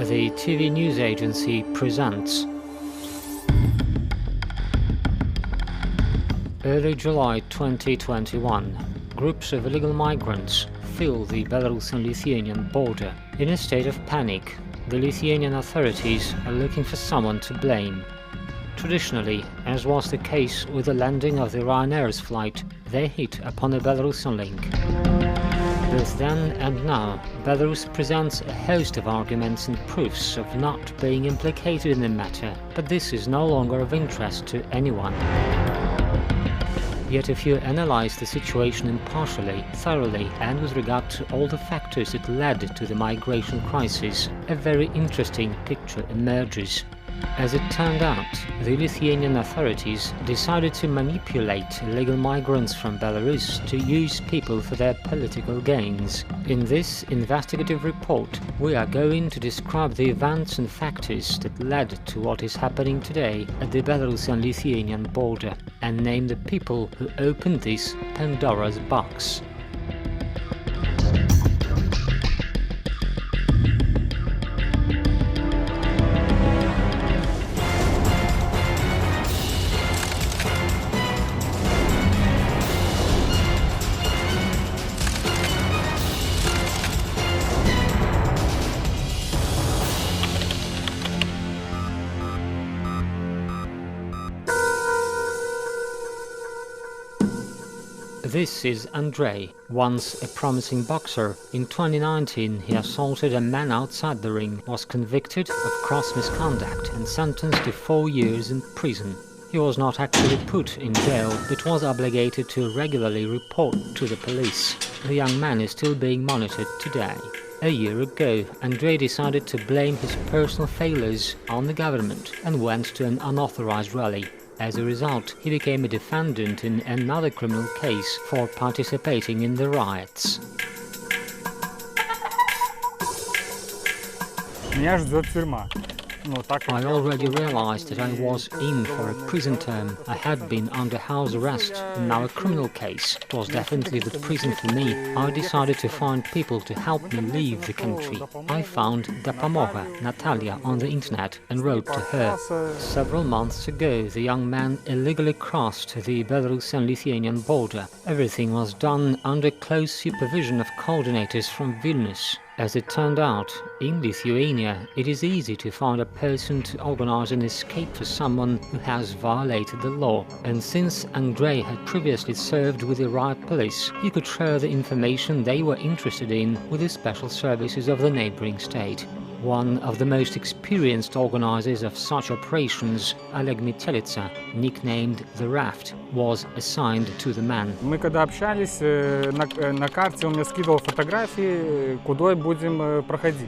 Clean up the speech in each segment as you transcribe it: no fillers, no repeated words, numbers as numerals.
The TV news agency presents. Early July 2021, groups of illegal migrants fill the Belarus and Lithuanian border. In a state of panic, the Lithuanian authorities are looking for someone to blame. Traditionally, as was the case with the landing of the Ryanair's flight, they hit upon a Belarusian link. Both then and now, Belarus presents a host of arguments and proofs of not being implicated in the matter, but this is no longer of interest to anyone. Yet if you analyze the situation impartially, thoroughly, and with regard to all the factors that led to the migration crisis, a very interesting picture emerges. As it turned out, the Lithuanian authorities decided to manipulate illegal migrants from Belarus to use people for their political gains. In this investigative report, we are going to describe the events and factors that led to what is happening today at the Belarusian-Lithuanian border, and name the people who opened this Pandora's box. This is Andrei, once a promising boxer. In 2019 he assaulted a man outside the ring, was convicted of gross misconduct and sentenced to 4 years in prison. He was not actually put in jail, but was obligated to regularly report to the police. The young man is still being monitored today. A year ago, Andrei decided to blame his personal failures on the government and went to an unauthorized rally. As a result, he became a defendant in another criminal case for participating in the riots. I already realized that I was in for a prison term. I had been under house arrest, and now a criminal case. It was definitely the prison for me. I decided to find people to help me leave the country. I found Dapamoga, Natalia, on the internet and wrote to her. Several months ago, the young man illegally crossed the Belarusian-Lithuanian border. Everything was done under close supervision of coordinators from Vilnius. As it turned out, in Lithuania, it is easy to find a person to organize an escape for someone who has violated the law. And since Andrei had previously served with the riot police, he could share the information they were interested in with the special services of the neighboring state. One of the most experienced organizers of such operations, Oleg Metelitsa, nicknamed The Raft, was assigned to the man. Мы когда общались, на карте он мне скидывал фотографии, куда будем проходить.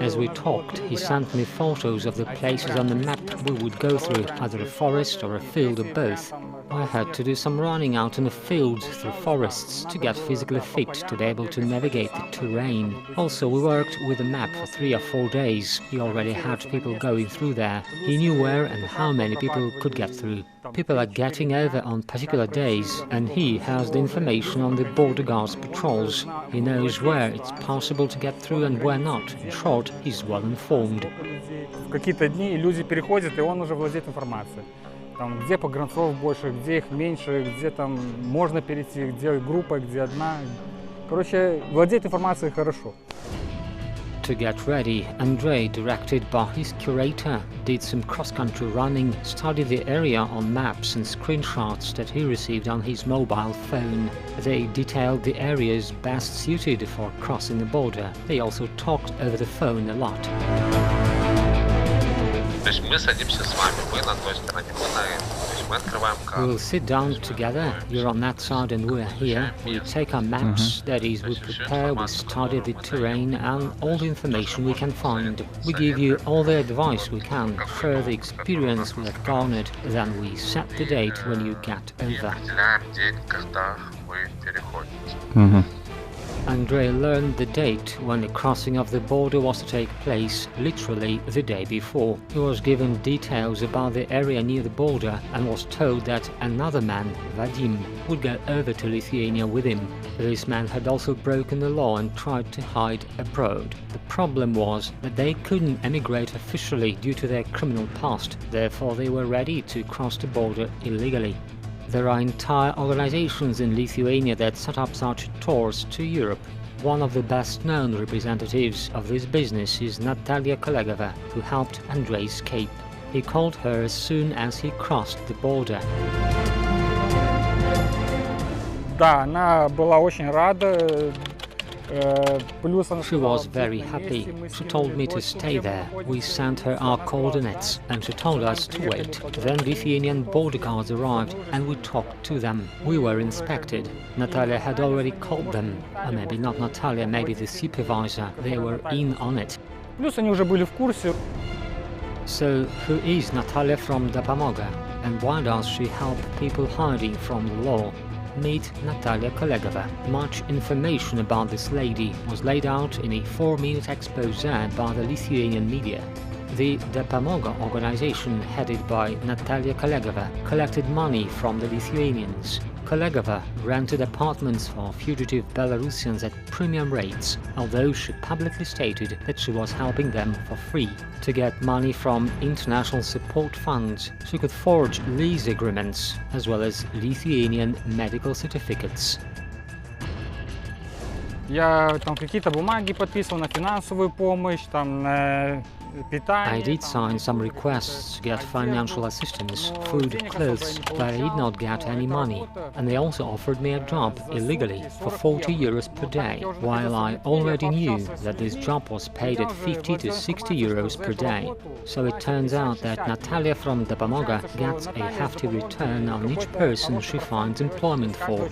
As we talked, he sent me photos of the places on the map we would go through, either a forest or a field or both. I had to do some running out in the fields through forests to get physically fit to be able to navigate the terrain. Also, we worked with the map for 3 or 4 days. He already had people going through there. He knew where and how many people could get through. People are getting over on particular days, and he has the information on the border guards patrols. He knows where it's possible to get through and where not. In short, he's well informed. В какие-то дни люди переходят, и он уже владеет информацией. Там, где погранцов больше, где их меньше, где там можно перейти, где группа, где одна. Короче, владеет информацией хорошо. To get ready, Andrei, directed by his curator, did some cross-country running, studied the area on maps and screenshots that he received on his mobile phone. They detailed the areas best suited for crossing the border. They also talked over the phone a lot. We'll sit down together, you're on that side and we're here. We take our maps, that is, we prepare, we study the terrain and all the information we can find. We give you all the advice we can, share the experience we have garnered, then we set the date when you get over. Andrei learned the date when the crossing of the border was to take place, literally the day before. He was given details about the area near the border and was told that another man, Vadim, would go over to Lithuania with him. This man had also broken the law and tried to hide abroad. The problem was that they couldn't emigrate officially due to their criminal past, therefore they were ready to cross the border illegally. There are entire organizations in Lithuania that set up such tours to Europe. One of the best-known representatives of this business is Natalia Kolegova, who helped Andrei escape. He called her as soon as he crossed the border. Да, она была очень рада. She was very happy. She told me to stay there. We sent her our coordinates and she told us to wait. Then Lithuanian border guards arrived and we talked to them. We were inspected. Natalia had already called them. Or maybe not Natalia, maybe the supervisor. They were in on it. Плюс они уже были в курсе. So, who is Natalia from Dopamoga? And why does she help people hiding from the law? Meet Natalia Kolegova. Much information about this lady was laid out in a 4-minute expose by the Lithuanian media. The Dopamoga organization, headed by Natalia Kolegova, collected money from the Lithuanians. Kolegova rented apartments for fugitive Belarusians at premium rates, although she publicly stated that she was helping them for free. To get money from international support funds, she could forge lease agreements, as well as Lithuanian medical certificates. Я там какие-то бумаги подписывал на финансовую помощь, там на питание. I did sign some requests to get financial assistance, food, clothes, but I did not get any money. And they also offered me a job illegally for 40 euros per day, while I already knew that this job was paid at 50 to 60 euros per day. So it turns out that Natalia from Dopamoga gets a hefty return on each person she finds employment for.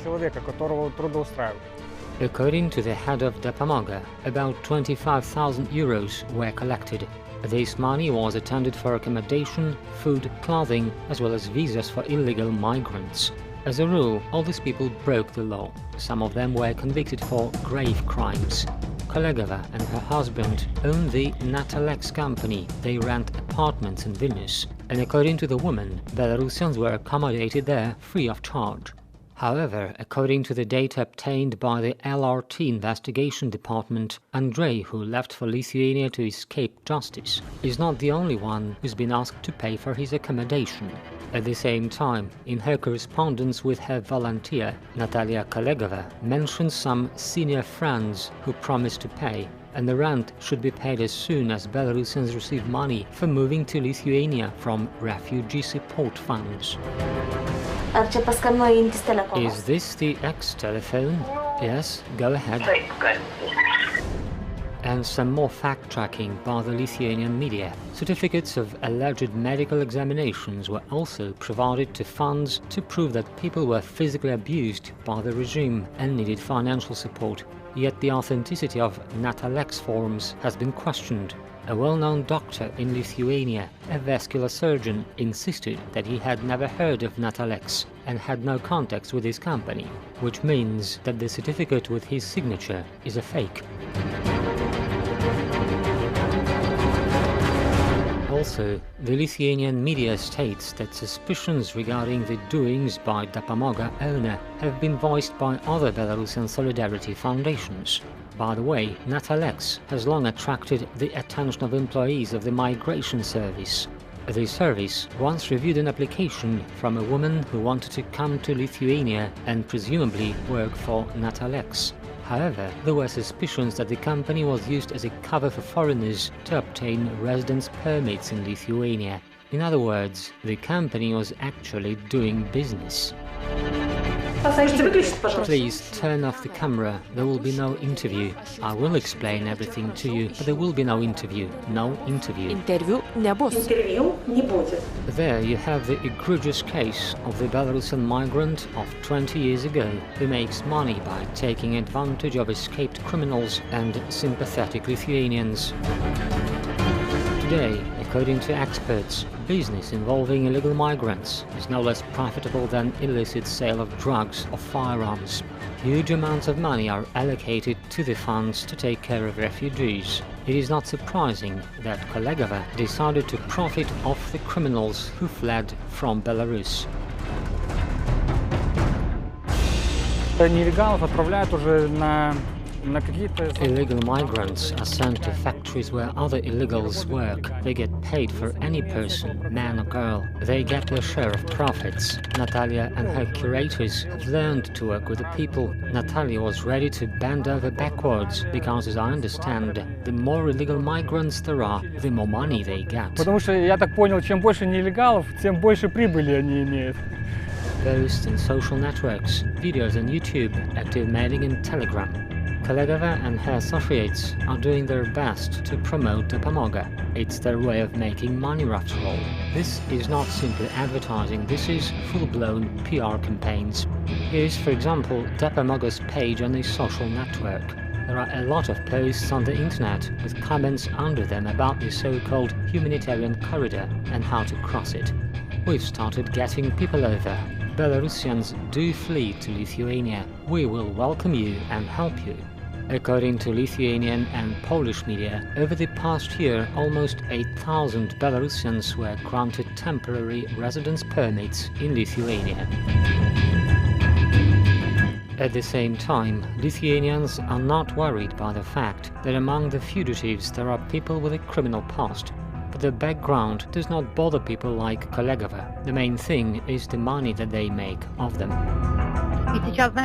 According to the head of Dopamoga, about 25,000 euros were collected. This money was intended for accommodation, food, clothing, as well as visas for illegal migrants. As a rule, all these people broke the law. Some of them were convicted for grave crimes. Kolegova and her husband own the Natalex company. They rent apartments in Vilnius. And according to the woman, Belarusians were accommodated there free of charge. However, according to the data obtained by the LRT investigation department, Andrei, who left for Lithuania to escape justice, is not the only one who's been asked to pay for his accommodation. At the same time, in her correspondence with her volunteer, Natalia Kolegova mentions some senior friends who promised to pay, and the rent should be paid as soon as Belarusians receive money for moving to Lithuania from refugee support funds. Is this the ex-telephone? Yes, go ahead. And some more fact-tracking by the Lithuanian media. Certificates of alleged medical examinations were also provided to funds to prove that people were physically abused by the regime and needed financial support. Yet the authenticity of Natalex forms has been questioned. A well-known doctor in Lithuania, a vascular surgeon, insisted that he had never heard of Natalex and had no contacts with his company, which means that the certificate with his signature is a fake. Also, the Lithuanian media states that suspicions regarding the doings by Dopamoga owner have been voiced by other Belarusian solidarity foundations. By the way, Natalex has long attracted the attention of employees of the migration service. The service once reviewed an application from a woman who wanted to come to Lithuania and presumably work for Natalex. However, there were suspicions that the company was used as a cover for foreigners to obtain residence permits in Lithuania. In other words, the company was actually doing business. Please turn off the camera. There will be no interview. I will explain everything to you, but there will be no interview. No interview. There you have the egregious case of the Belarusian migrant of 20 years ago who makes money by taking advantage of escaped criminals and sympathetic Lithuanians. Today, a According to experts, business involving illegal migrants is no less profitable than illicit sale of drugs or firearms. Huge amounts of money are allocated to the funds to take care of refugees. It is not surprising that Kolegova decided to profit off the criminals who fled from Belarus. Нелегалов отправляют уже на какие-то... Illegal migrants are sent to factories where other illegals work. They get paid for any person, man or girl. They get their share of profits. Natalia and her curators have learned to work with the people. Natalia was ready to bend over backwards because, as I understand, the more illegal migrants there are, the more money they get. Потому что я так понял, чем больше нелегалов, тем больше прибыли они имеют. Posts in social networks, videos on YouTube, active mailing and Telegram. Kolegova and her associates are doing their best to promote Dopomoga. It's their way of making money after all. This is not simply advertising, this is full-blown PR campaigns. Here's, for example, Dopomoga's page on a social network. There are a lot of posts on the internet with comments under them about the so-called humanitarian corridor and how to cross it. We've started getting people over. Belarusians do flee to Lithuania. We will welcome you and help you. According to Lithuanian and Polish media, over the past year, almost 8,000 Belarusians were granted temporary residence permits in Lithuania. At the same time, Lithuanians are not worried by the fact that among the fugitives there are people with a criminal past. But the background does not bother people like Kolegova. The main thing is the money that they make of them.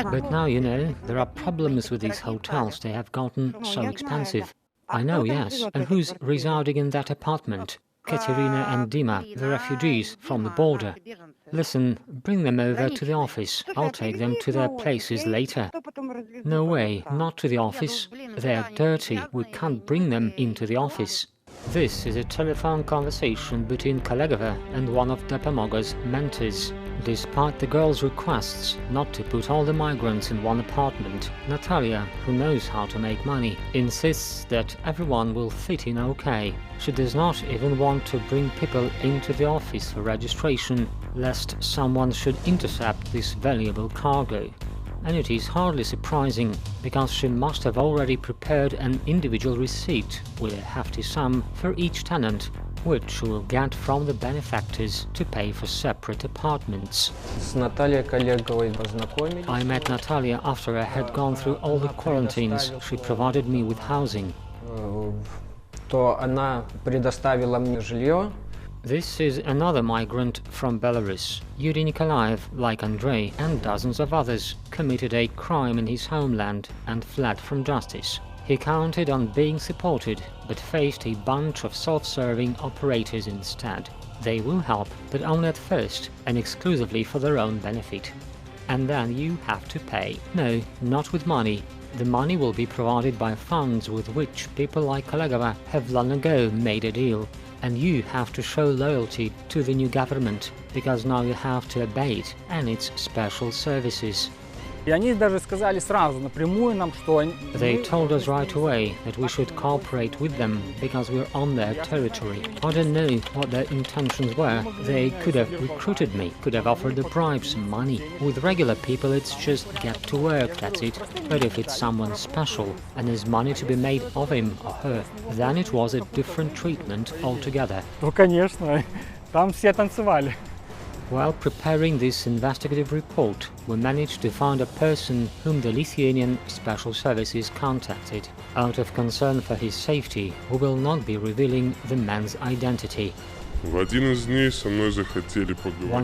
But now, you know, there are problems with these hotels. They have gotten so expensive. I know, yes. And who's residing in that apartment? Katerina and Dima, the refugees from the border. Listen, bring them over to the office. I'll take them to their places later. No way, not to the office. They're dirty. We can't bring them into the office. This is a telephone conversation between Kolegova and one of Dopomoga's mentors. Despite the girl's requests not to put all the migrants in one apartment, Natalia, who knows how to make money, insists that everyone will fit in okay. She does not even want to bring people into the office for registration, lest someone should intercept this valuable cargo. And it is hardly surprising, because she must have already prepared an individual receipt with a hefty sum for each tenant, which she will get from the benefactors to pay for separate apartments. I met Natalia after I had gone through all the quarantines. She provided me with housing. This is another migrant from Belarus. Yuri Nikolaev, like Andrei and dozens of others, committed a crime in his homeland and fled from justice. He counted on being supported, but faced a bunch of self-serving operators instead. They will help, but only at first, and exclusively for their own benefit. And then you have to pay. No, not with money. The money will be provided by funds with which people like Kolegova have long ago made a deal. And you have to show loyalty to the new government, because now you have to obey it and its special services. They told us right away that we should cooperate with them because we're on their territory. I don't know what their intentions were. They could have recruited me, could have offered the bribes some money. With regular people it's just get to work, that's it. But if it's someone special and there's money to be made of him or her, then it was a different treatment altogether. Ну, конечно, там все танцевали. While preparing this investigative report, we managed to find a person whom the Lithuanian Special Services contacted. Out of concern for his safety, we will not be revealing the man's identity. One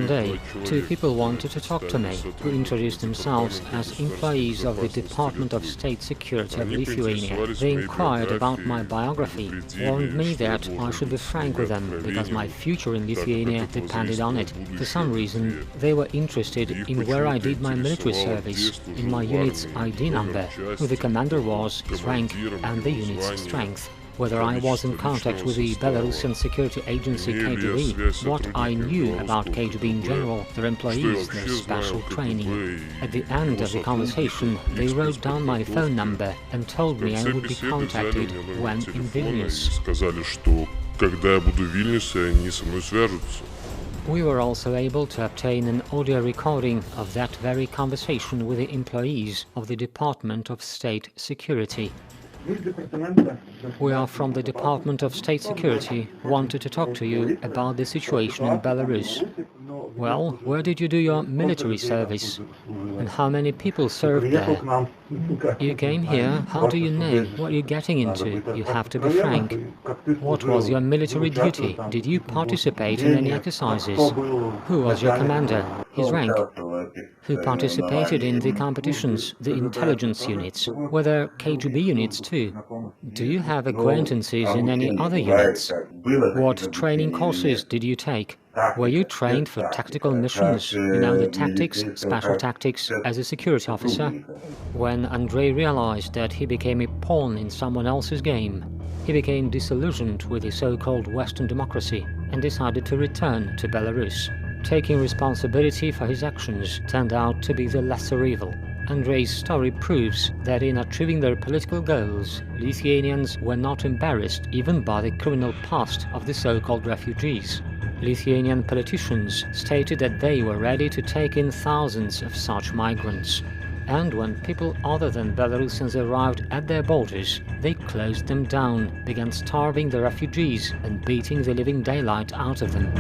day, two people wanted to talk to me, who introduced themselves as employees of the Department of State Security of Lithuania. They inquired about my biography, warned me that I should be frank with them, because my future in Lithuania depended on it. For some reason, they were interested in where I did my military service, in my unit's ID number, who the commander was, his rank, and the unit's strength. Whether I was in contact with the Belarusian security agency KGB, what I knew about KGB in general, their employees, their special training. At the end of the conversation, they wrote down my phone number and told me I would be contacted when in Vilnius. когда я буду в Вильнюсе, они со мной свяжутся. We were also able to obtain an audio recording of that very conversation with the employees of the Department of State Security. We are from the Department of State Security, wanted to talk to you about the situation in Belarus. Well, where did you do your military service? And how many people served there? You came here, how do you know what you're getting into? You have to be frank. What was your military duty? Did you participate in any exercises? Who was your commander? His rank? Who participated in the competitions, the intelligence units? Were there KGB units too? Do you have acquaintances in any other units? What training courses did you take? Were you trained for tactical missions, you know, the tactics, special tactics, as a security officer? When Andrei realized that he became a pawn in someone else's game, he became disillusioned with the so-called Western democracy and decided to return to Belarus. Taking responsibility for his actions turned out to be the lesser evil. Andrei's story proves that in achieving their political goals, Lithuanians were not embarrassed even by the criminal past of the so-called refugees. Lithuanian politicians stated that they were ready to take in thousands of such migrants. And when people other than Belarusians arrived at their borders, they closed them down, began starving the refugees and beating the living daylight out of them.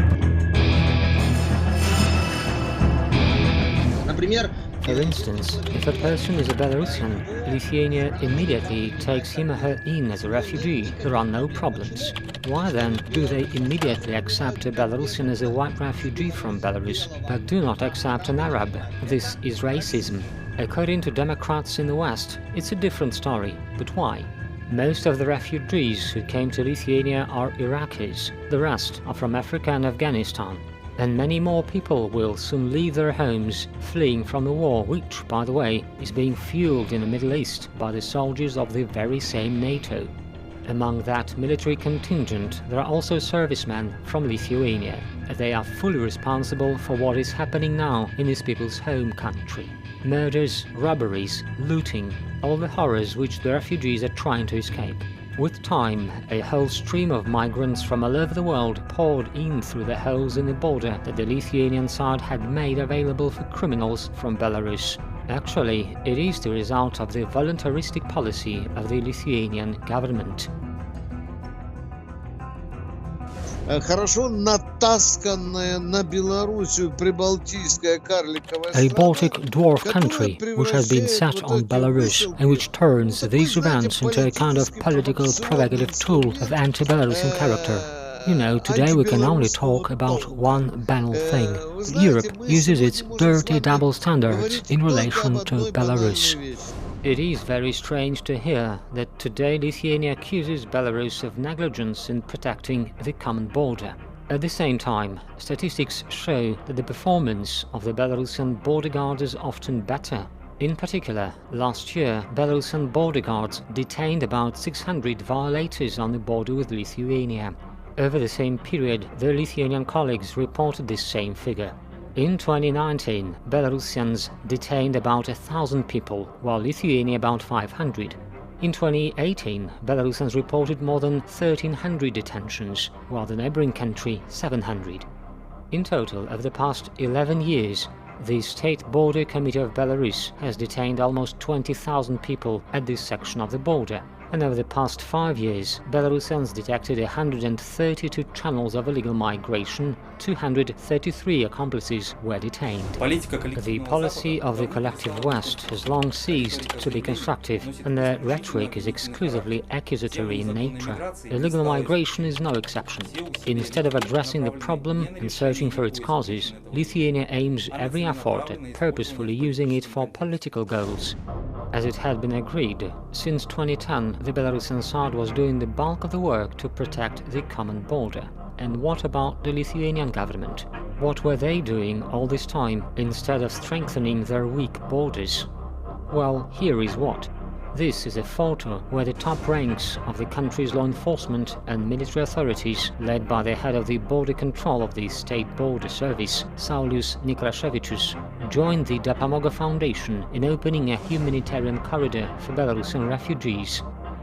For instance, if a person is a Belarusian, Lithuania immediately takes him or her in as a refugee. There are no problems. Why then do they immediately accept a Belarusian as a white refugee from Belarus, but do not accept an Arab? This is racism. According to Democrats in the West, it's a different story. But why? Most of the refugees who came to Lithuania are Iraqis. The rest are from Africa and Afghanistan. And many more people will soon leave their homes, fleeing from the war, which, by the way, is being fueled in the Middle East by the soldiers of the very same NATO. Among that military contingent, there are also servicemen from Lithuania. They are fully responsible for what is happening now in these people's home country. Murders, robberies, looting, all the horrors which the refugees are trying to escape. With time, a whole stream of migrants from all over the world poured in through the holes in the border that the Lithuanian side had made available for criminals from Belarus. Actually, it is the result of the voluntaristic policy of the Lithuanian government. A Baltic dwarf country which has been set on Belarus and which turns these events into a kind of political provocative tool of anti-Belarusian character. You know, today we can only talk about one banal thing. Europe uses its dirty double standards in relation to Belarus. It is very strange to hear that today Lithuania accuses Belarus of negligence in protecting the common border. At the same time, statistics show that the performance of the Belarusian border guards is often better. In particular, last year, Belarusian border guards detained about 600 violators on the border with Lithuania. Over the same period, their Lithuanian colleagues reported this same figure. In 2019, Belarusians detained about 1,000 people, while Lithuania about 500. In 2018, Belarusians reported more than 1,300 detentions, while the neighboring country 700. In total, over the past 11 years, the State Border Committee of Belarus has detained almost 20,000 people at this section of the border. And over the past 5 years, Belarusians detected 132 channels of illegal migration, 233 accomplices were detained. The policy of the collective West has long ceased to be constructive, and their rhetoric is exclusively accusatory in nature. Illegal migration is no exception. Instead of addressing the problem and searching for its causes, Lithuania aims every effort at purposefully using it for political goals. As it had been agreed, since 2010, the Belarusian side was doing the bulk of the work to protect the common border. And what about the Lithuanian government? What were they doing all this time, instead of strengthening their weak borders? Well, here is what. This is a photo where the top ranks of the country's law enforcement and military authorities, led by the head of the border control of the State Border Service, Saulius Nikrashevicius, joined the Dopamoga Foundation in opening a humanitarian corridor for Belarusian refugees.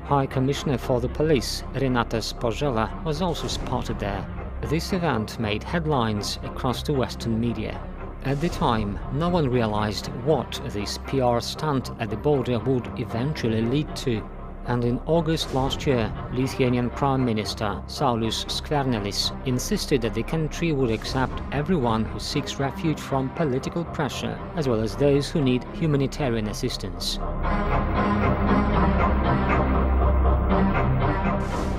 High Commissioner for the Police, Renata Spożela, was also spotted there. This event made headlines across the Western media. At the time, no one realized what this PR stunt at the border would eventually lead to. And in August last year, Lithuanian Prime Minister Saulius Skvernelis insisted that the country would accept everyone who seeks refuge from political pressure, as well as those who need humanitarian assistance.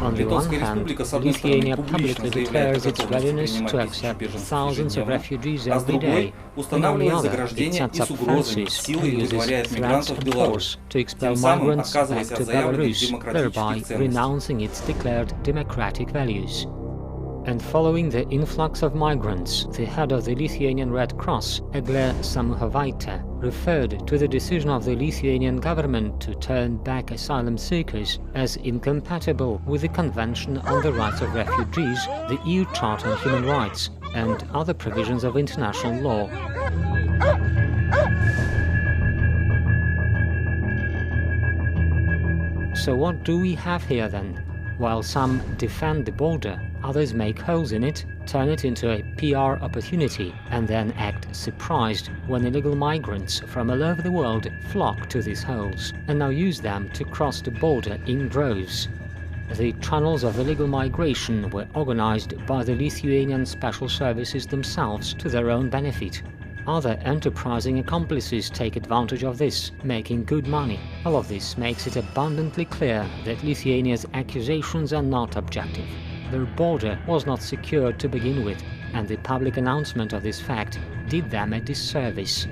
On the one hand, Lithuania publicly declares its readiness to accept thousands of refugees every day, and on the other, it sets up fences and uses threats of force to expel migrants back to Belarus, thereby renouncing its declared democratic values. And following the influx of migrants, the head of the Lithuanian Red Cross, Eglė Samuchovaitė, referred to the decision of the Lithuanian government to turn back asylum seekers as incompatible with the Convention on the Rights of Refugees, the EU Charter on Human Rights, and other provisions of international law. So what do we have here then? While some defend the border, others make holes in it, turn it into a PR opportunity, and then act surprised when illegal migrants from all over the world flock to these holes, and now use them to cross the border in droves. The channels of illegal migration were organized by the Lithuanian special services themselves to their own benefit. Other enterprising accomplices take advantage of this, making good money. All of this makes it abundantly clear that Lithuania's accusations are not objective. Their border was not secured to begin with, and the public announcement of this fact did them a disservice.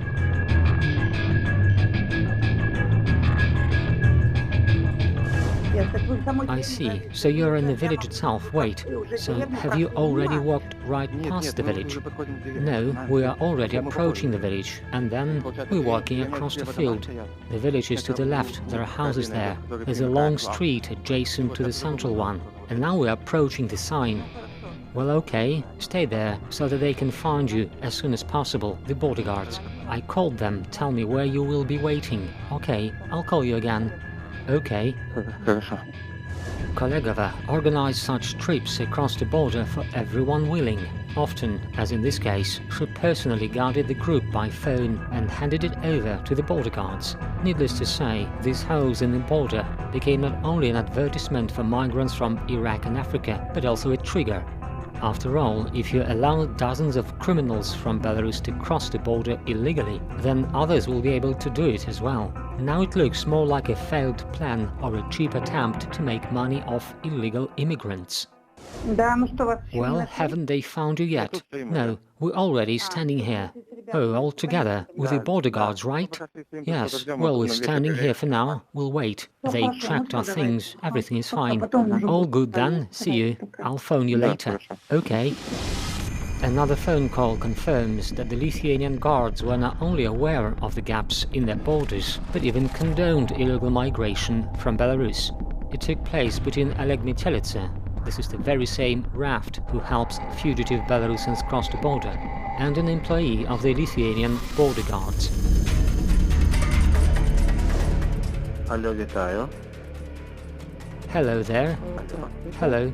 I see. So you're in the village itself. Wait. So have you already walked right past the village? No, we are already approaching the village, and then we're walking across the field. The village is to the left. There are houses there. There's a long street adjacent to the central one. And now we're approaching the sign. Well, okay, stay there so that they can find you as soon as possible, the border guards. I called them. Tell me where you will be waiting. Okay, I'll call you again. Okay. Kolegova organized such trips across the border for everyone willing. Often, as in this case, she personally guided the group by phone and handed it over to the border guards. Needless to say, these holes in the border became not only an advertisement for migrants from Iraq and Africa, but also a trigger. After all, if you allow dozens of criminals from Belarus to cross the border illegally, then others will be able to do it as well. Now it looks more like a failed plan or a cheap attempt to make money off illegal immigrants. Well, haven't they found you yet? No, we're already standing here. Oh, all together, with the border guards, right? Yes, well, we're standing here for now. We'll wait. They checked our things. Everything is fine. All good then. See you. I'll phone you later. Okay. Another phone call confirms that the Lithuanian guards were not only aware of the gaps in their borders, but even condoned illegal migration from Belarus. It took place between Oleg Mitelice, this is the very same raft who helps fugitive Belarusians cross the border, and an employee of the Lithuanian border guards. Hello there. Hello.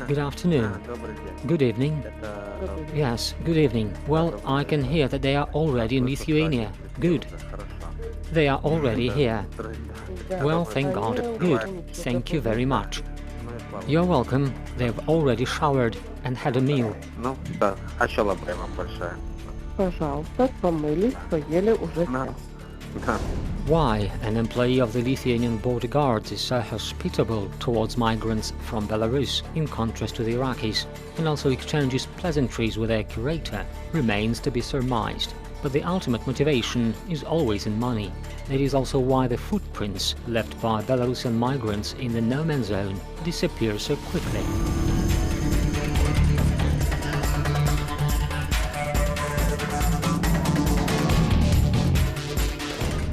Good afternoon. Good evening. Yes, good evening. Well, I can hear that they are already in Lithuania. Good. They are already here. Well, thank God. Good. Thank you very much. You're welcome. They've already showered and had a meal. Why an employee of the Lithuanian border guards is so hospitable towards migrants from Belarus, in contrast to the Iraqis, and also exchanges pleasantries with their curator, remains to be surmised. But the ultimate motivation is always in money. That is also why the footprints left by Belarusian migrants in the no-man's zone disappear so quickly.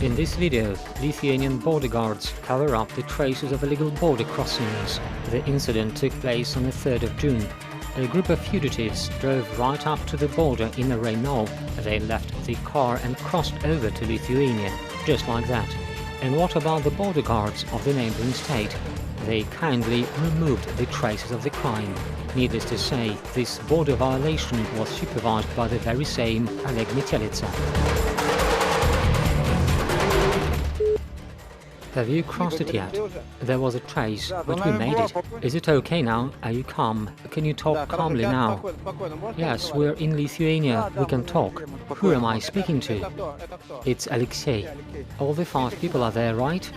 In this video, Lithuanian border guards cover up the traces of illegal border crossings. The incident took place on the 3rd of June. A group of fugitives drove right up to the border in a Renault. They left the car and crossed over to Lithuania, just like that. And what about the border guards of the neighboring state? They kindly removed the traces of the crime. Needless to say, this border violation was supervised by the very same Oleg Metelitsa. Have you crossed it yet? There was a trace, but we made it. Is it okay now? Are you calm? Can you talk calmly now? Yes, we're in Lithuania. We can talk. Who am I speaking to? It's Alexei. All the 5 people are there, right?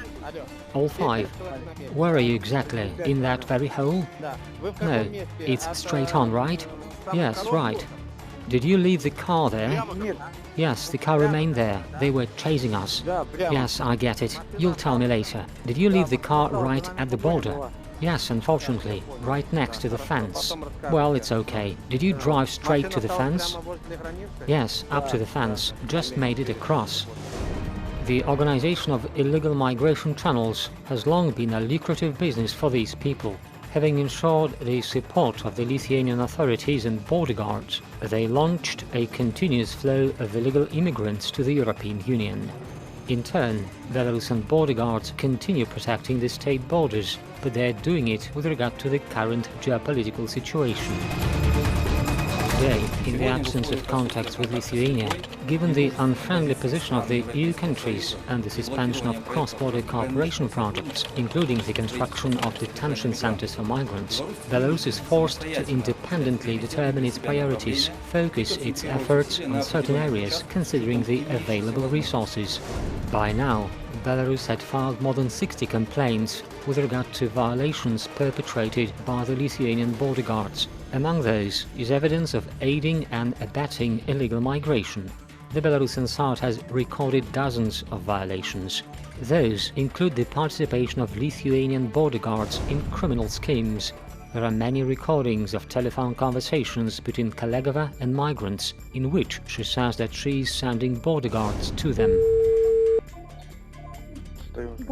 All 5. Where are you exactly? In that very hole? No, it's straight on, right? Yes, right. Did you leave the car there? Yes, the car remained there. They were chasing us. Yes, I get it. You'll tell me later. Did you leave the car right at the border? Yes, unfortunately, right next to the fence. Well, it's okay. Did you drive straight to the fence? Yes, up to the fence. Just made it across. The organization of illegal migration channels has long been a lucrative business for these people. Having ensured the support of the Lithuanian authorities and border guards, they launched a continuous flow of illegal immigrants to the European Union. In turn, Belarusian border guards continue protecting the state borders, but they're doing it with regard to the current geopolitical situation. Today, in the absence of contacts with Lithuania, given the unfriendly position of the EU countries and the suspension of cross-border cooperation projects, including the construction of detention centers for migrants, Belarus is forced to independently determine its priorities, focus its efforts on certain areas considering the available resources. By now, Belarus had filed more than 60 complaints with regard to violations perpetrated by the Lithuanian border guards. Among those is evidence of aiding and abetting illegal migration. The Belarusian side has recorded dozens of violations. Those include the participation of Lithuanian border guards in criminal schemes. There are many recordings of telephone conversations between Kolegova and migrants, in which she says that she is sending border guards to them.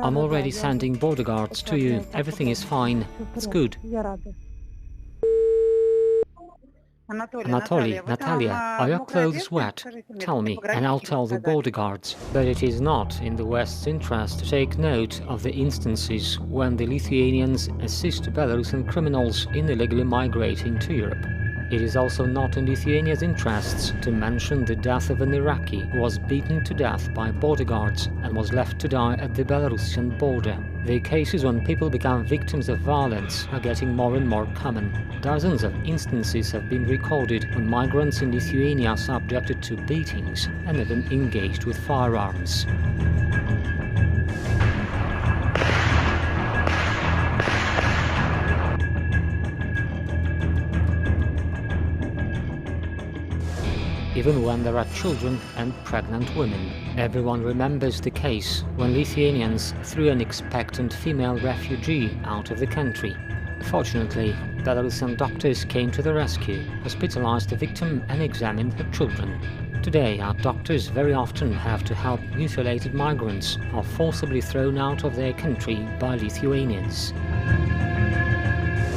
I'm already sending border guards to you. Everything is fine. It's good. Anatoly, Natalia, are your clothes wet? Tell me, and I'll tell the border guards. But it is not in the West's interest to take note of the instances when the Lithuanians assist Belarusian criminals in illegally migrating to Europe. It is also not in Lithuania's interests to mention the death of an Iraqi who was beaten to death by border guards and was left to die at the Belarusian border. The cases when people become victims of violence are getting more and more common. Dozens of instances have been recorded when migrants in Lithuania are subjected to beatings and even engaged with firearms. Even when there are children and pregnant women. Everyone remembers the case when Lithuanians threw an expectant female refugee out of the country. Fortunately, Belarusian doctors came to the rescue, hospitalized the victim and examined her children. Today, our doctors very often have to help mutilated migrants who are forcibly thrown out of their country by Lithuanians. I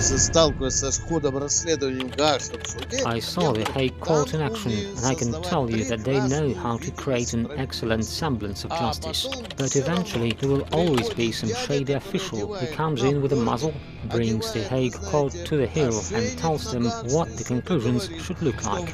saw the Hague court in action, and I can tell you that they know how to create an excellent semblance of justice. But eventually there will always be some shady official who comes in with a muzzle, brings the Hague court to the hill and tells them what the conclusions should look like.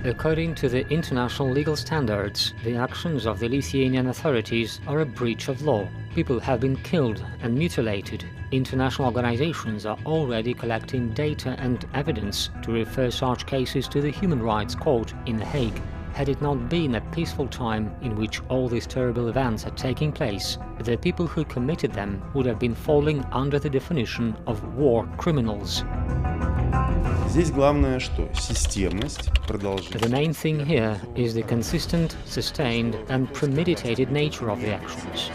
According to the international legal standards, the actions of the Lithuanian authorities are a breach of law. People have been killed and mutilated. International organizations are already collecting data and evidence to refer such cases to the Human Rights Court in The Hague. Had it not been a peaceful time in which all these terrible events are taking place, the people who committed them would have been falling under the definition of war criminals. The main thing here is the consistent, sustained and premeditated nature of the actions.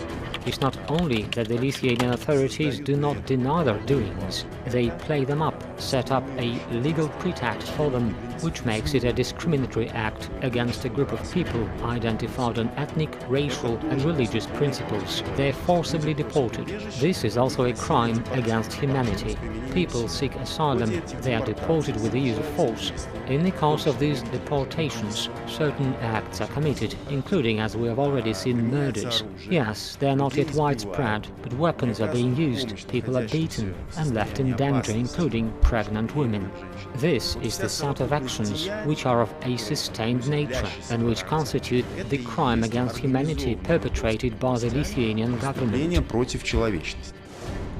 It's not only that the Lithuanian authorities do not deny their doings, they play them up set up a legal pretext for them, which makes it a discriminatory act against a group of people identified on ethnic, racial and religious principles. They're forcibly deported. This is also a crime against humanity. People seek asylum, they are deported with the use of force. In the course of these deportations, certain acts are committed, including, as we have already seen, murders. Yes, they are not yet widespread, but weapons are being used, people are beaten and left in danger, including pregnant women. This is the set of actions which are of a sustained nature and which constitute the crime against humanity perpetrated by the Lithuanian government.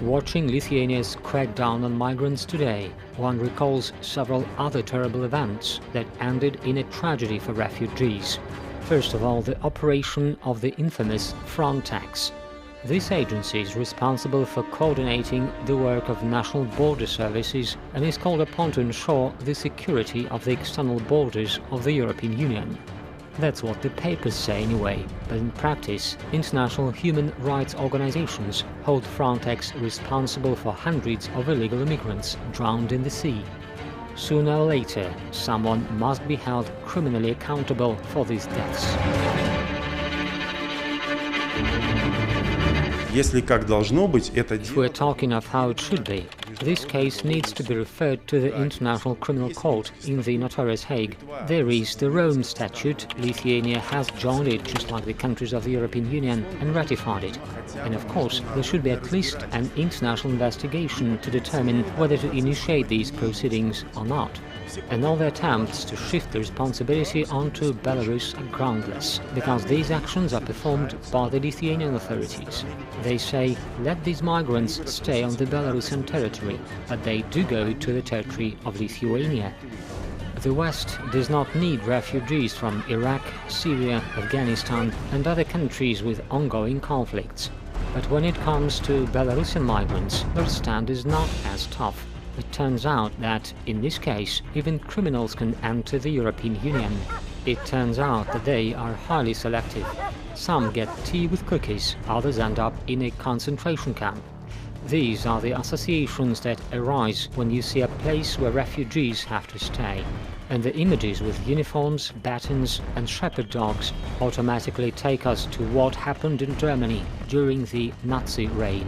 Watching Lithuania's crackdown on migrants today, one recalls several other terrible events that ended in a tragedy for refugees. First of all, the operation of the infamous Frontex. This agency is responsible for coordinating the work of national border services and is called upon to ensure the security of the external borders of the European Union. That's what the papers say anyway, but in practice, international human rights organizations hold Frontex responsible for hundreds of illegal immigrants drowned in the sea. Sooner or later, someone must be held criminally accountable for these deaths. If we're talking of how it should be, this case needs to be referred to the International Criminal Court in the notorious Hague. There is the Rome Statute. Lithuania has joined it, just like the countries of the European Union, and ratified it. And of course, there should be at least an international investigation to determine whether to initiate these proceedings or not. And all the attempts to shift the responsibility onto Belarus are groundless, because these actions are performed by the Lithuanian authorities. They say, let these migrants stay on the Belarusian territory, but they do go to the territory of Lithuania. The West does not need refugees from Iraq, Syria, Afghanistan and other countries with ongoing conflicts. But when it comes to Belarusian migrants, their stand is not as tough. It turns out that, in this case, even criminals can enter the European Union. It turns out that they are highly selective. Some get tea with cookies, others end up in a concentration camp. These are the associations that arise when you see a place where refugees have to stay. And the images with uniforms, batons and shepherd dogs automatically take us to what happened in Germany during the Nazi reign.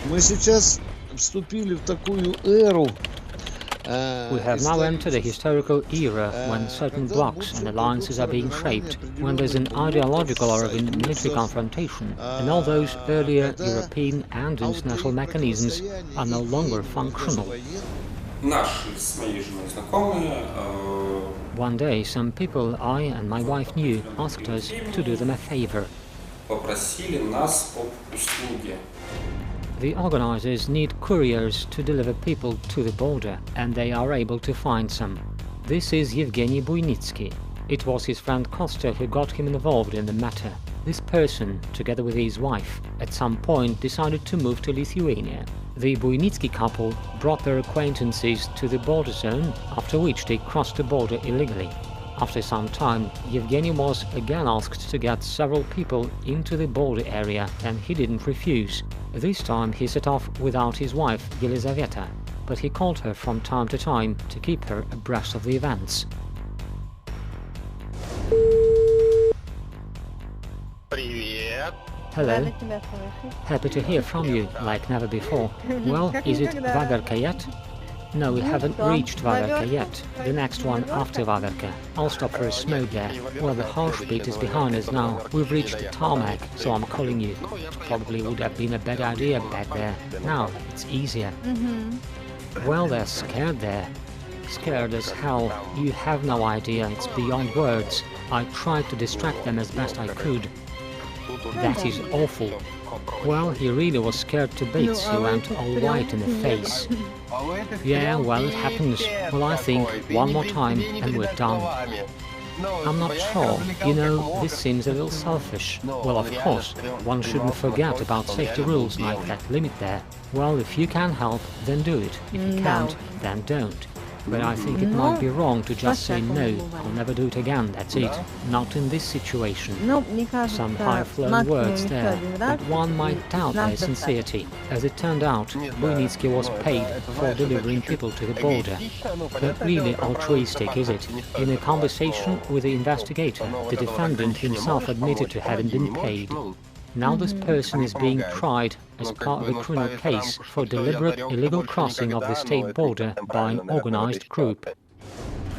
Мы сейчас вступили в такую эру. We have now entered a historical era when certain blocs and alliances are being shaped, when there's an ideological or even military confrontation, and all those earlier European and international mechanisms are no longer functional. One day, some people I and my wife knew asked us to do them a favor. The organizers need couriers to deliver people to the border, and they are able to find some. This is Yevgeny Buynitsky. It was his friend Kostya who got him involved in the matter. This person, together with his wife, at some point decided to move to Lithuania. The Buynitsky couple brought their acquaintances to the border zone, after which they crossed the border illegally. After some time, Yevgeny was again asked to get several people into the border area, and he didn't refuse. This time he set off without his wife, Yelizaveta, but he called her from time to time to keep her abreast of the events. Hello. Happy to hear from you, like never before. Well, is it Vagarka yet? No, we haven't reached Vagarka yet. The next one after Vagarka. I'll stop for a smoke there. Well, the harsh beat is behind us now. We've reached the tarmac, so I'm calling you. It probably would have been a bad idea back there. Now, it's easier. Well, they're scared there. Scared as hell. You have no idea, it's beyond words. I tried to distract them as best I could. That is awful. Well, he really was scared to bits. He went all white in the face. Yeah, well, it happens. Well, I think one more time and we're done. I'm not sure. You know, this seems a little selfish. Well, of course, one shouldn't forget about safety rules like that limit there. Well, if you can help, then do it. If you can't, then don't. But I think it might be wrong to just say no, I'll never do it again, that's it. Not in this situation. Some high-flown words there, but one might doubt their sincerity. As it turned out, Buynitsky was paid for delivering people to the border. But really altruistic, is it? In a conversation with the investigator, the defendant himself admitted to having been paid. Now this person is being tried as part of a criminal case for deliberate illegal crossing of the state border by an organized group.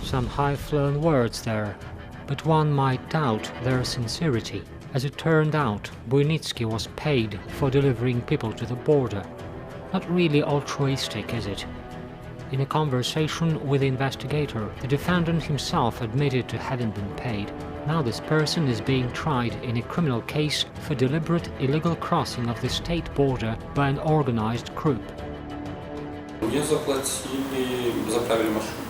Some high-flown words there, but one might doubt their sincerity. As it turned out, Buynitsky was paid for delivering people to the border. Not really altruistic, is it? In a conversation with the investigator, the defendant himself admitted to having been paid. Now this person is being tried in a criminal case for deliberate illegal crossing of the state border by an organized group. Мне заправили машину.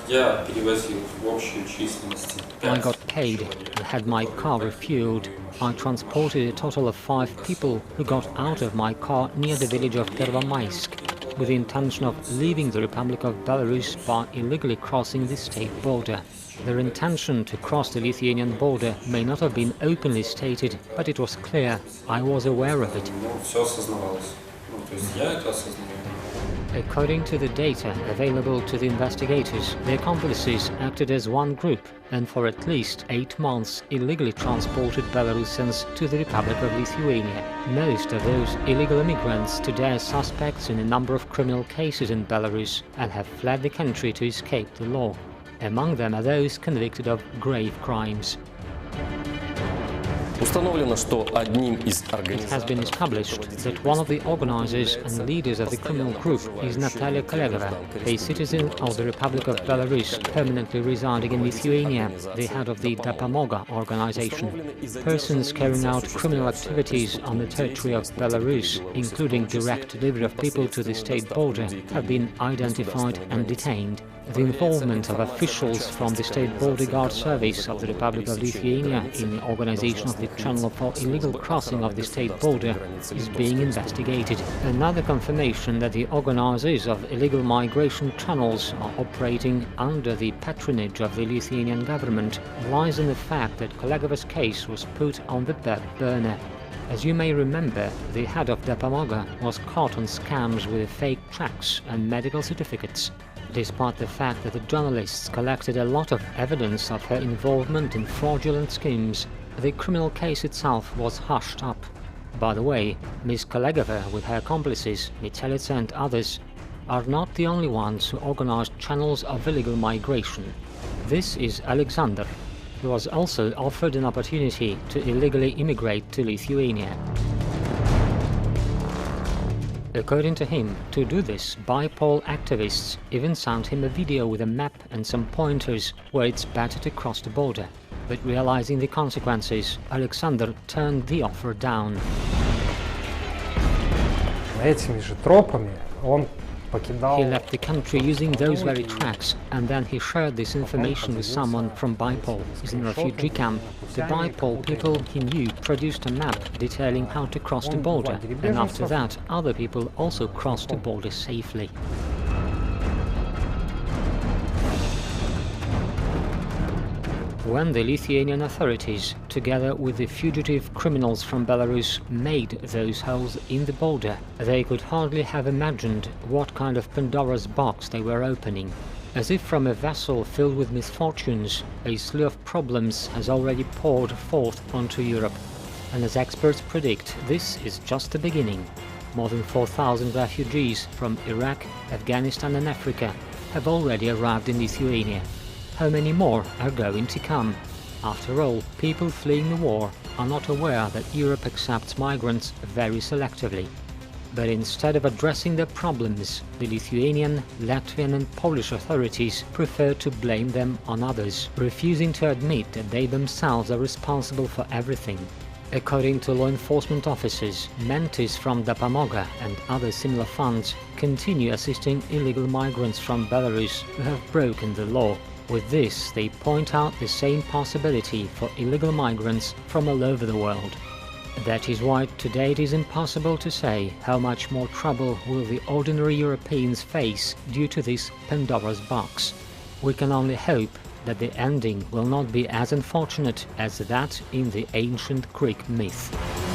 Я перевозил в общей численности. I got paid and had my car refueled. I transported a total of 5 people who got out of my car near the village of Pervomaisk with the intention of leaving the Republic of Belarus by illegally crossing the state border. Their intention to cross the Lithuanian border may not have been openly stated, but it was clear. I was aware of it. According to the data available to the investigators, the accomplices acted as one group and for at least 8 months illegally transported Belarusians to the Republic of Lithuania. Most of those illegal immigrants today are suspects in a number of criminal cases in Belarus and have fled the country to escape the law. Among them are those convicted of grave crimes. It has been established that one of the organizers and leaders of the criminal group is Natalia Kolegova, a citizen of the Republic of Belarus permanently residing in Lithuania, the head of the Dopamoga organization. Persons carrying out criminal activities on the territory of Belarus, including direct delivery of people to the state border, have been identified and detained. The involvement of officials from the State Border Guard Service of the Republic of Lithuania in the organization of the channel for illegal crossing of the state border is being investigated. Another confirmation that the organizers of illegal migration channels are operating under the patronage of the Lithuanian government lies in the fact that Kolegova's case was put on the back burner. As you may remember, the head of Dopamoga was caught on scams with fake checks and medical certificates. Despite the fact that the journalists collected a lot of evidence of her involvement in fraudulent schemes, the criminal case itself was hushed up. By the way, Ms. Kolegova with her accomplices, Mitselica and others, are not the only ones who organized channels of illegal migration. This is Alexander, who was also offered an opportunity to illegally immigrate to Lithuania. According to him, to do this, BIPOL activists even sent him a video with a map and some pointers where it's better to cross the border. But realizing the consequences, Alexander turned the offer down. Этими же тропами он покидал. He left the country using those very tracks, and then he shared this information with someone from BIPOL. He's in a refugee camp. The BIPOL people he knew produced a map detailing how to cross the border, and after that, other people also crossed the border safely. When the Lithuanian authorities, together with the fugitive criminals from Belarus, made those holes in the border, they could hardly have imagined what kind of Pandora's box they were opening. As if from a vessel filled with misfortunes, a slew of problems has already poured forth onto Europe. And as experts predict, this is just the beginning. More than 4,000 refugees from Iraq, Afghanistan and Africa have already arrived in Lithuania. How many more are going to come? After all, people fleeing the war are not aware that Europe accepts migrants very selectively. But instead of addressing their problems, the Lithuanian, Latvian and Polish authorities prefer to blame them on others, refusing to admit that they themselves are responsible for everything. According to law enforcement officers, mentees from Dopamoga and other similar funds continue assisting illegal migrants from Belarus who have broken the law. With this, they point out the same possibility for illegal migrants from all over the world. That is why today it is impossible to say how much more trouble will the ordinary Europeans face due to this Pandora's box. We can only hope that the ending will not be as unfortunate as that in the ancient Greek myth.